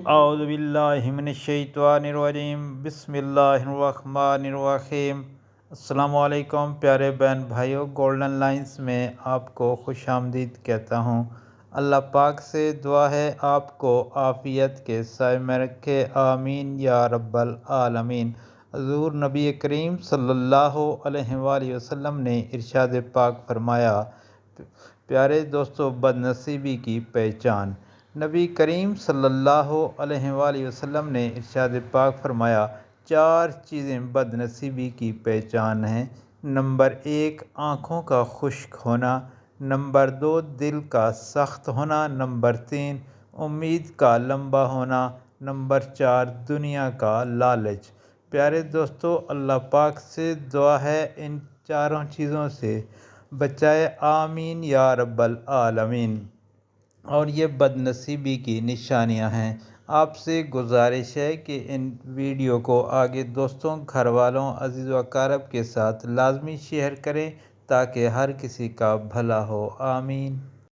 औज़ुबिल्लाहिमिनश्शैतानिर्रजीम बिस्मिल्लाहिर्रहमानिर्रहीम। अस्सलामु अलैकुम प्यारे बहन भाइयों, गोल्डन लाइंस में आपको खुशामदीद कहता हूँ। अल्लाह पाक से दुआ है आपको आफ़ियत के साए में रखे, आमीन या रब्बल आलमीन। हुज़ूर नबी करीम सल्लल्लाहु अलैहि वसल्लम ने इरशाद पाक फरमाया, प्यारे दोस्तों, बदनसीबी की पहचान। नबी करीम सल्लल्लाहु अलैहि वसल्लम ने इरशाद पाक फरमाया, चार चीज़ें बदनसीबी की पहचान हैं। नंबर 1, आँखों का खुश्क होना। नंबर 2, दिल का सख्त होना। नंबर 3, उम्मीद का लंबा होना। नंबर 4, दुनिया का लालच। प्यारे दोस्तों, अल्लाह पाक से दुआ है इन चारों चीज़ों से बचाए, आमीन या रब्बल आलमीन। और ये बदनसीबी की निशानियां हैं। आपसे गुजारिश है कि इन वीडियो को आगे दोस्तों, घर वालों, अज़ीज़ व अक़ारब के साथ लाजमी शेयर करें ताकि हर किसी का भला हो, आमीन।